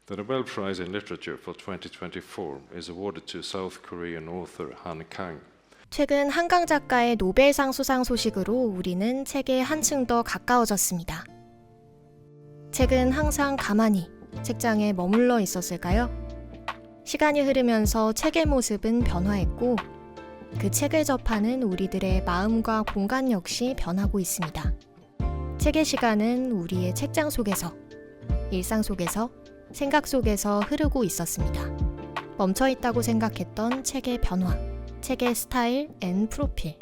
The Nobel Prize in Literature for 2024 is awarded to South Korean author Han Kang. 최근 한강 작가의 노벨상 수상 소식으로 우리는 책에 한층 더 가까워졌습니다. 책은 항상 가만히 책장에 머물러 있었을까요? 시간이 흐르면서 책의 모습은 변화했고 그 책을 접하는 우리들의 마음과 공간 역시 변하고 있습니다. 책의 시간은 우리의 책장 속에서, 일상 속에서, 생각 속에서 흐르고 있었습니다. 멈춰있다고 생각했던 책의 변화, 책의 스타일 앤 프로필.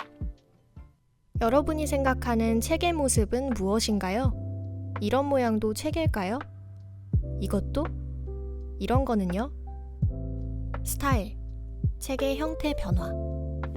여러분이 생각하는 책의 모습은 무엇인가요? 이런 모양도 책일까요? 이것도? 이런 거는요? 스타일, 책의 형태 변화.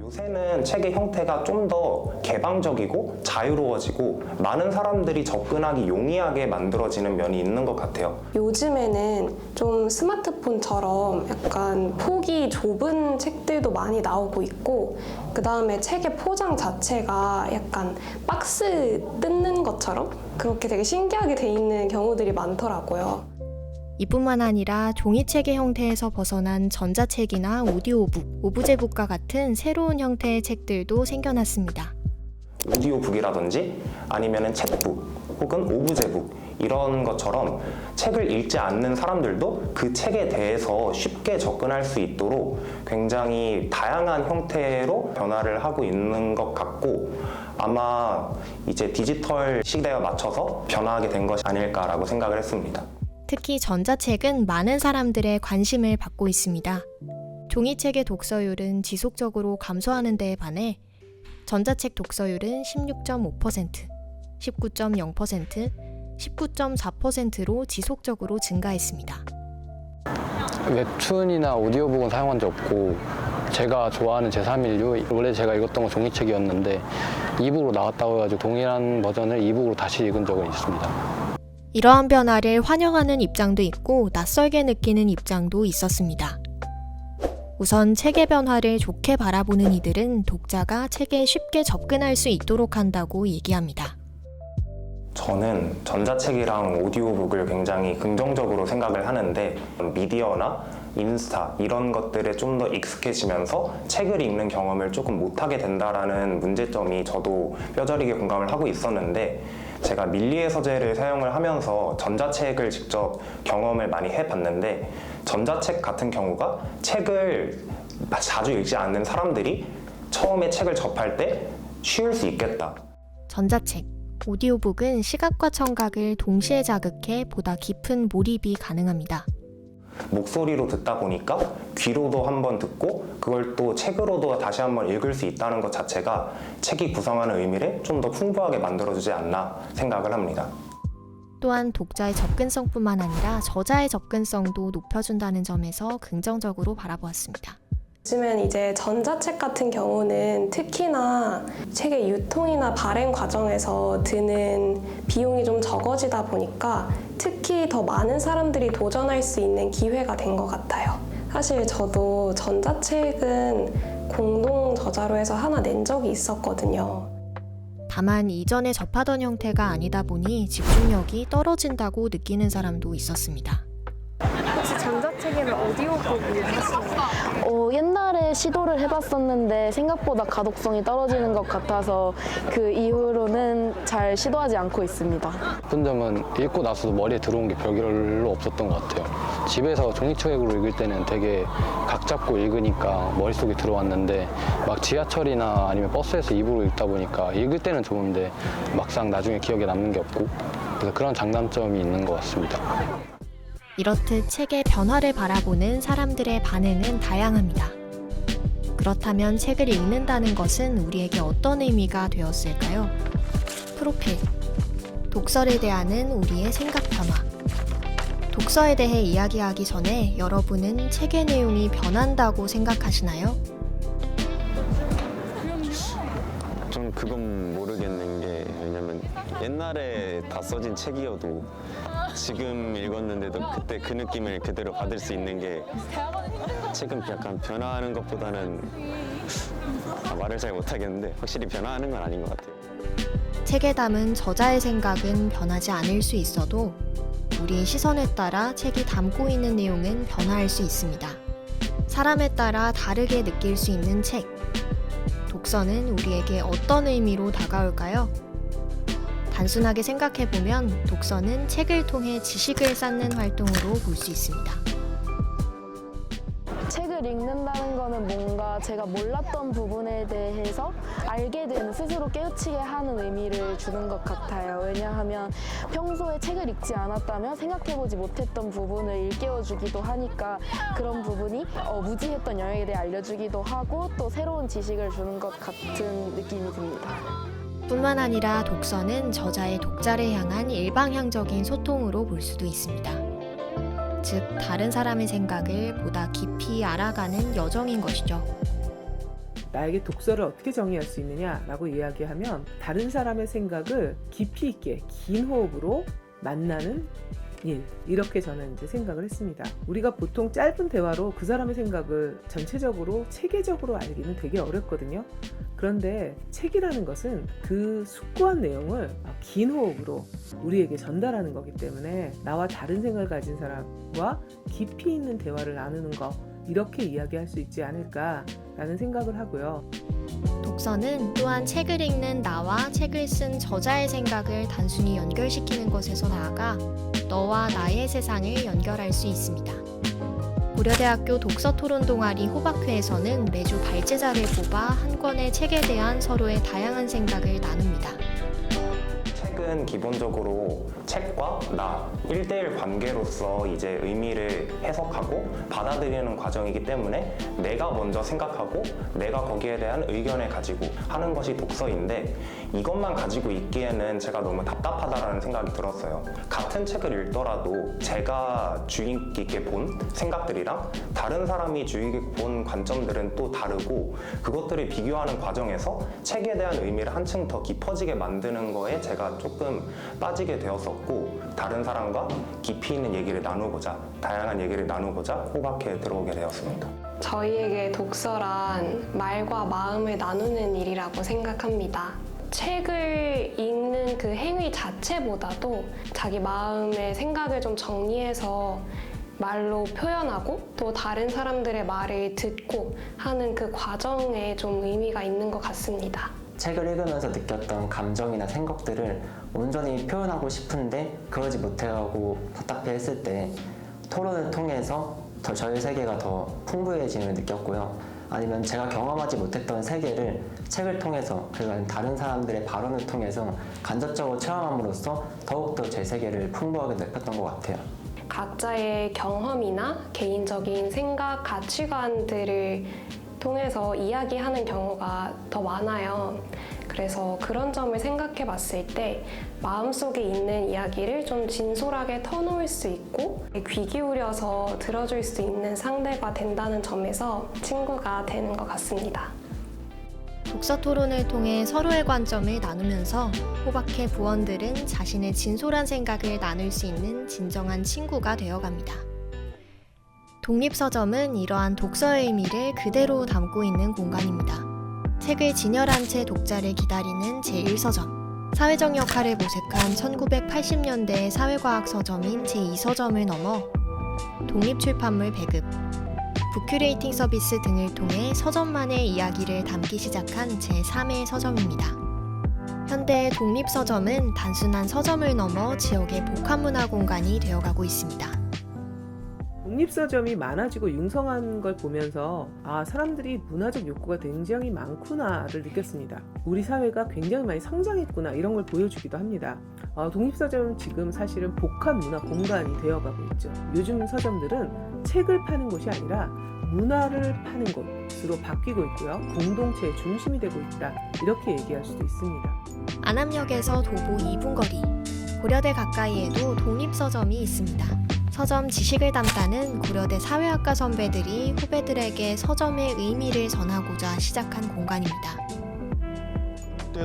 요새는 책의 형태가 좀 더 개방적이고 자유로워지고 많은 사람들이 접근하기 용이하게 만들어지는 면이 있는 것 같아요. 요즘에는 좀 스마트폰처럼 약간 폭이 좁은 책들도 많이 나오고 있고 그 다음에 책의 포장 자체가 약간 박스 뜯는 것처럼 그렇게 되게 신기하게 돼 있는 경우들이 많더라고요. 이뿐만 아니라 종이책의 형태에서 벗어난 전자책이나 오디오북, 오브제북과 같은 새로운 형태의 책들도 생겨났습니다. 오디오북이라든지 아니면 챗북 혹은 오브제북 이런 것처럼 책을 읽지 않는 사람들도 그 책에 대해서 쉽게 접근할 수 있도록 굉장히 다양한 형태로 변화를 하고 있는 것 같고 아마 이제 디지털 시대에 맞춰서 변화하게 된 것이 아닐까라고 생각을 했습니다. 특히 전자책은 많은 사람들의 관심을 받고 있습니다. 종이책의 독서율은 지속적으로 감소하는 데에 반해 전자책 독서율은 16.5%, 19.0%, 19.4%로 지속적으로 증가했습니다. 웹툰이나 오디오북은 사용한 적 없고 제가 좋아하는 제3인류, 원래 제가 읽었던 건 종이책이었는데 이북으로 나왔다고 해가지고 동일한 버전을 이북으로 다시 읽은 적은 있습니다. 이러한 변화를 환영하는 입장도 있고 낯설게 느끼는 입장도 있었습니다. 우선 책의 변화를 좋게 바라보는 이들은 독자가 책에 쉽게 접근할 수 있도록 한다고 얘기합니다. 저는 전자책이랑 오디오북을 굉장히 긍정적으로 생각을 하는데 미디어나 인스타 이런 것들에 좀 더 익숙해지면서 책을 읽는 경험을 조금 못하게 된다라는 문제점이 저도 뼈저리게 공감을 하고 있었는데 제가 밀리의 서재를 사용을 하면서 전자책을 직접 경험을 많이 해봤는데 전자책 같은 경우가 책을 자주 읽지 않는 사람들이 처음에 책을 접할 때 쉬울 수 있겠다. 전자책, 오디오북은 시각과 청각을 동시에 자극해 보다 깊은 몰입이 가능합니다. 목소리로 듣다 보니까 귀로도 한번 듣고 그걸 또 책으로도 다시 한번 읽을 수 있다는 것 자체가 책이 구성하는 의미를 좀 더 풍부하게 만들어주지 않나 생각을 합니다. 또한 독자의 접근성뿐만 아니라 저자의 접근성도 높여준다는 점에서 긍정적으로 바라보았습니다. 요즘엔 이제 전자책 같은 경우는 특히나 책의 유통이나 발행 과정에서 드는 비용이 좀 적어지다 보니까 특히 더 많은 사람들이 도전할 수 있는 기회가 된 것 같아요. 사실 저도 전자책은 공동 저자로 해서 하나 낸 적이 있었거든요. 다만 이전에 접하던 형태가 아니다 보니 집중력이 떨어진다고 느끼는 사람도 있었습니다. 혹시 전자책이나 오디오북을 하시나요? 옛날에 시도를 해봤었는데 생각보다 가독성이 떨어지는 것 같아서 그 이후로는 잘 시도하지 않고 있습니다. 나쁜 점은 읽고 나서도 머리에 들어온 게 별로 없었던 것 같아요. 집에서 종이책으로 읽을 때는 되게 각 잡고 읽으니까 머릿속에 들어왔는데 막 지하철이나 아니면 버스에서 입으로 읽다 보니까 읽을 때는 좋은데 막상 나중에 기억에 남는 게 없고 그래서 그런 장단점이 있는 것 같습니다. 이렇듯 책의 변화를 바라보는 사람들의 반응은 다양합니다. 그렇다면 책을 읽는다는 것은 우리에게 어떤 의미가 되었을까요? 프로필, 독서를 대하는 우리의 생각 변화. 독서에 대해 이야기하기 전에 여러분은 책의 내용이 변한다고 생각하시나요? 전 그건 모르겠는 게 왜냐면 옛날에 다 써진 책이어도 지금 읽었는데도 그때 그 느낌을 그대로 받을 수 있는 게 책은 약간 변화하는 것보다는 말을 잘 못하겠는데 확실히 변화하는 건 아닌 것 같아요. 책에 담은 저자의 생각은 변하지 않을 수 있어도 우리의 시선에 따라 책이 담고 있는 내용은 변화할 수 있습니다. 사람에 따라 다르게 느낄 수 있는 책. 독서는 우리에게 어떤 의미로 다가올까요? 단순하게 생각해보면 독서는 책을 통해 지식을 쌓는 활동으로 볼 수 있습니다. 책을 읽는다는 거는 뭔가 제가 몰랐던 부분에 대해서 알게 되는, 스스로 깨우치게 하는 의미를 주는 것 같아요. 왜냐하면 평소에 책을 읽지 않았다면 생각해보지 못했던 부분을 일깨워주기도 하니까 그런 부분이 무지했던 영역에 대해 알려주기도 하고 또 새로운 지식을 주는 것 같은 느낌이 듭니다. 뿐만 아니라 독서는 저자의 독자를 향한 일방향적인 소통으로 볼 수도 있습니다. 즉, 다른 사람의 생각을 보다 깊이 알아가는 여정인 것이죠. 나에게 독서를 어떻게 정의할 수 있느냐라고 이야기하면 다른 사람의 생각을 깊이 있게 긴 호흡으로 만나는 일, 이렇게 저는 이제 생각을 했습니다. 우리가 보통 짧은 대화로 그 사람의 생각을 전체적으로 체계적으로 알기는 되게 어렵거든요. 그런데 책이라는 것은 그 숙고한 내용을 긴 호흡으로 우리에게 전달하는 거기 때문에 나와 다른 생각을 가진 사람과 깊이 있는 대화를 나누는 거, 이렇게 이야기할 수 있지 않을까라는 생각을 하고요. 독서는 또한 책을 읽는 나와 책을 쓴 저자의 생각을 단순히 연결시키는 것에서 나아가 너와 나의 세상을 연결할 수 있습니다. 고려대학교 독서토론 동아리 호박회에서는 매주 발제자를 뽑아 한 권의 책에 대한 서로의 다양한 생각을 나눕니다. 책은 기본적으로 책과 나 1대1 관계로서 이제 의미를 해석하고 받아들이는 과정이기 때문에 내가 먼저 생각하고 내가 거기에 대한 의견을 가지고 하는 것이 독서인데, 이것만 가지고 있기에는 제가 너무 답답하다라는 생각이 들었어요. 같은 책을 읽더라도 제가 주의 깊게 본 생각들이랑 다른 사람이 주의 깊게 본 관점들은 또 다르고, 그것들을 비교하는 과정에서 책에 대한 의미를 한층 더 깊어지게 만드는 거에 제가 조금 빠지게 되었었고, 다른 사람과 깊이 있는 얘기를 나누고자, 다양한 얘기를 나누고자 호박회에 들어오게 되었습니다. 저희에게 독서란 말과 마음을 나누는 일이라고 생각합니다. 책을 읽는 그 행위 자체보다도 자기 마음의 생각을 좀 정리해서 말로 표현하고 또 다른 사람들의 말을 듣고 하는 그 과정에 좀 의미가 있는 것 같습니다. 책을 읽으면서 느꼈던 감정이나 생각들을 온전히 표현하고 싶은데 그러지 못하고 답답해했을 때 토론을 통해서 저의 세계가 더 풍부해짐을 느꼈고요. 아니면 제가 경험하지 못했던 세계를 책을 통해서, 그리고 다른 사람들의 발언을 통해서 간접적으로 체험함으로써 더욱더 제 세계를 풍부하게 느꼈던 것 같아요. 각자의 경험이나 개인적인 생각, 가치관들을 통해서 이야기하는 경우가 더 많아요. 그래서 그런 점을 생각해 봤을 때 마음속에 있는 이야기를 좀 진솔하게 터놓을 수 있고 귀 기울여서 들어줄 수 있는 상대가 된다는 점에서 친구가 되는 것 같습니다. 독서 토론을 통해 서로의 관점을 나누면서 호박회 부원들은 자신의 진솔한 생각을 나눌 수 있는 진정한 친구가 되어갑니다. 독립서점은 이러한 독서의 의미를 그대로 담고 있는 공간입니다. 책을 진열한 채 독자를 기다리는 제1서점, 사회적 역할을 모색한 1980년대의 사회과학 서점인 제2서점을 넘어 독립출판물 배급, 북큐레이팅 서비스 등을 통해 서점만의 이야기를 담기 시작한 제3의 서점입니다. 현대의 독립서점은 단순한 서점을 넘어 지역의 복합문화 공간이 되어가고 있습니다. 독립서점이 많아지고 융성한 걸 보면서 사람들이 문화적 욕구가 굉장히 많구나를 느꼈습니다. 우리 사회가 굉장히 많이 성장했구나, 이런 걸 보여주기도 합니다. 독립서점은 지금 사실은 복합문화 공간이 되어가고 있죠. 요즘 서점들은 책을 파는 곳이 아니라 문화를 파는 곳으로 바뀌고 있고요. 공동체의 중심이 되고 있다, 이렇게 얘기할 수도 있습니다. 안암역에서 도보 2분 거리, 고려대 가까이에도 독립서점이 있습니다. 서점 지식을 담다는 고려대 사회학과 선배들이 후배들에게 서점의 의미를 전하고자 시작한 공간입니다.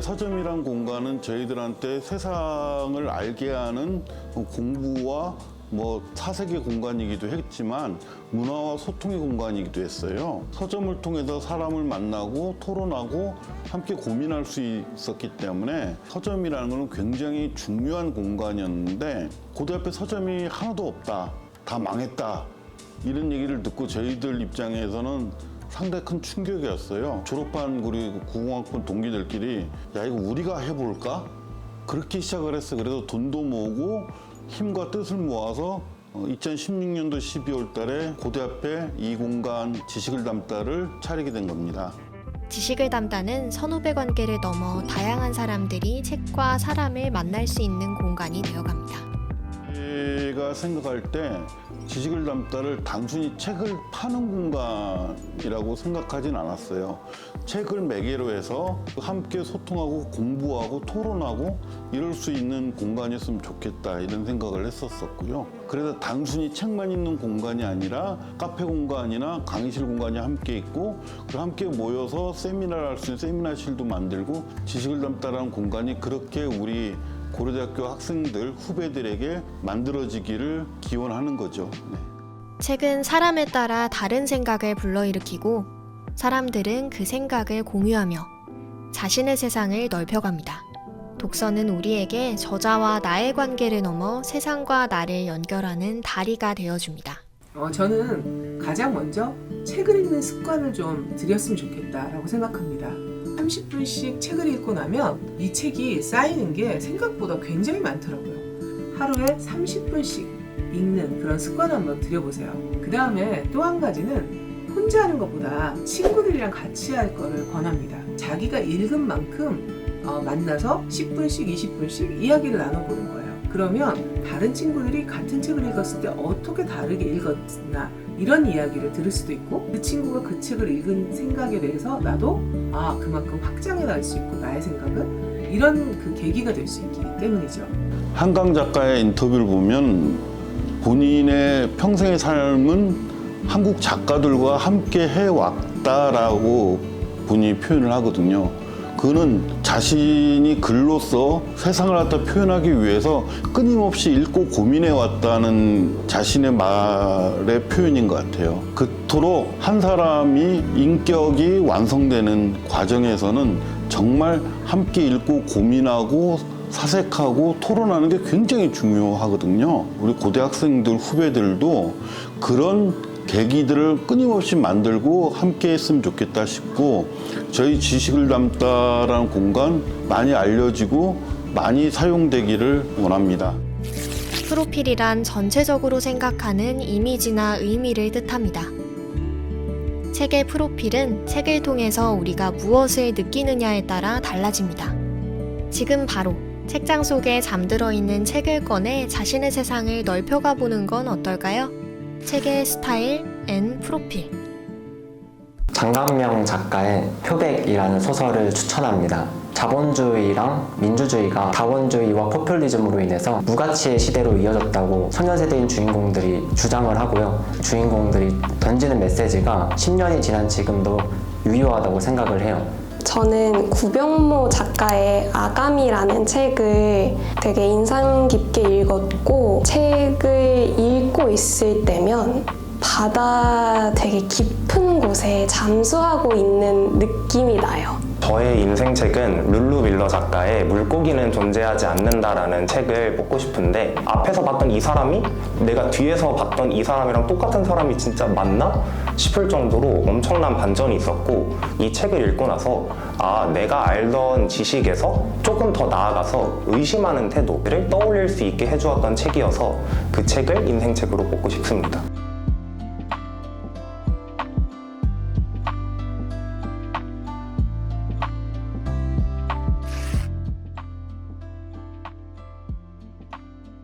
서점이란 공간은 저희들한테 세상을 알게 하는 공부와 뭐 사색의 공간이기도 했지만 문화와 소통의 공간이기도 했어요. 서점을 통해서 사람을 만나고 토론하고 함께 고민할 수 있었기 때문에 서점이라는 것은 굉장히 중요한 공간이었는데 고등학교 서점이 하나도 없다, 다 망했다 이런 얘기를 듣고 저희들 입장에서는 상당히 큰 충격이었어요. 졸업한 우리 국공학번 동기들끼리 야 이거 우리가 해볼까? 그렇게 시작을 했어요. 그래서 돈도 모으고 힘과 뜻을 모아서 2016년도 12월 달에 고대 앞에 이 공간 지식을 담다를 차리게 된 겁니다. 지식을 담다는 선후배 관계를 넘어 다양한 사람들이 책과 사람을 만날 수 있는 공간이 되어갑니다. 제가 생각할 때 지식을 담다를 단순히 책을 파는 공간이라고 생각하진 않았어요. 책을 매개로 해서 함께 소통하고 공부하고 토론하고 이럴 수 있는 공간이었으면 좋겠다 이런 생각을 했었고요. 그래서 단순히 책만 있는 공간이 아니라 카페 공간이나 강의실 공간이 함께 있고 그리고 함께 모여서 세미나를 할 수 있는 세미나실도 만들고 지식을 담다라는 공간이 그렇게 우리 고려대학교 학생들, 후배들에게 만들어지기를 기원하는 거죠. 네. 책은 사람에 따라 다른 생각을 불러일으키고 사람들은 그 생각을 공유하며 자신의 세상을 넓혀갑니다. 독서는 우리에게 저자와 나의 관계를 넘어 세상과 나를 연결하는 다리가 되어줍니다. 저는 가장 먼저 책을 읽는 습관을 좀 들였으면 좋겠다라고 생각합니다. 30분씩 책을 읽고 나면 이 책이 쌓이는 게 생각보다 굉장히 많더라고요. 하루에 30분씩 읽는 그런 습관 한번 들여보세요. 그 다음에 또 한 가지는 혼자 하는 것보다 친구들이랑 같이 할 거를 권합니다. 자기가 읽은 만큼 만나서 10분씩 20분씩 이야기를 나눠보는 거예요. 그러면 다른 친구들이 같은 책을 읽었을 때 어떻게 다르게 읽었나 이런 이야기를 들을 수도 있고 그 친구가 그 책을 읽은 생각에 대해서 나도 그만큼 확장해 나갈 수 있고 나의 생각은 이런 그 계기가 될 수 있기 때문이죠. 한강 작가의 인터뷰를 보면 본인의 평생의 삶은 한국 작가들과 함께 해왔다라고 본인이 표현을 하거든요. 그는 자신이 글로써 세상을 갖다 표현하기 위해서 끊임없이 읽고 고민해왔다는 자신의 말의 표현인 것 같아요. 그토록 한 사람이 인격이 완성되는 과정에서는 정말 함께 읽고 고민하고 사색하고 토론하는 게 굉장히 중요하거든요. 우리 고대학생들 후배들도 그런 계기들을 끊임없이 만들고 함께 했으면 좋겠다 싶고 저희 지식을 담다라는 공간 많이 알려지고 많이 사용되기를 원합니다. 프로필이란 전체적으로 생각하는 이미지나 의미를 뜻합니다. 책의 프로필은 책을 통해서 우리가 무엇을 느끼느냐에 따라 달라집니다. 지금 바로 책장 속에 잠들어 있는 책을 꺼내 자신의 세상을 넓혀가 보는 건 어떨까요? 책의 스타일 앤 프로필. 장강명 작가의 표백이라는 소설을 추천합니다. 자본주의랑 민주주의가 다원주의와 포퓰리즘으로 인해서 무가치의 시대로 이어졌다고 소녀세대인 주인공들이 주장을 하고요. 주인공들이 던지는 메시지가 10년이 지난 지금도 유효하다고 생각을 해요. 저는 구병모 작가의 아가미라는 책을 되게 인상 깊게 읽었고 책을 읽고 있을 때면 바다 되게 깊은 곳에 잠수하고 있는 느낌이 나요. 저의 인생책은 룰루 밀러 작가의 물고기는 존재하지 않는다라는 책을 뽑고 싶은데 앞에서 봤던 이 사람이 내가 뒤에서 봤던 이 사람이랑 똑같은 사람이 진짜 맞나? 싶을 정도로 엄청난 반전이 있었고 이 책을 읽고 나서 내가 알던 지식에서 조금 더 나아가서 의심하는 태도를 떠올릴 수 있게 해주었던 책이어서 그 책을 인생책으로 뽑고 싶습니다.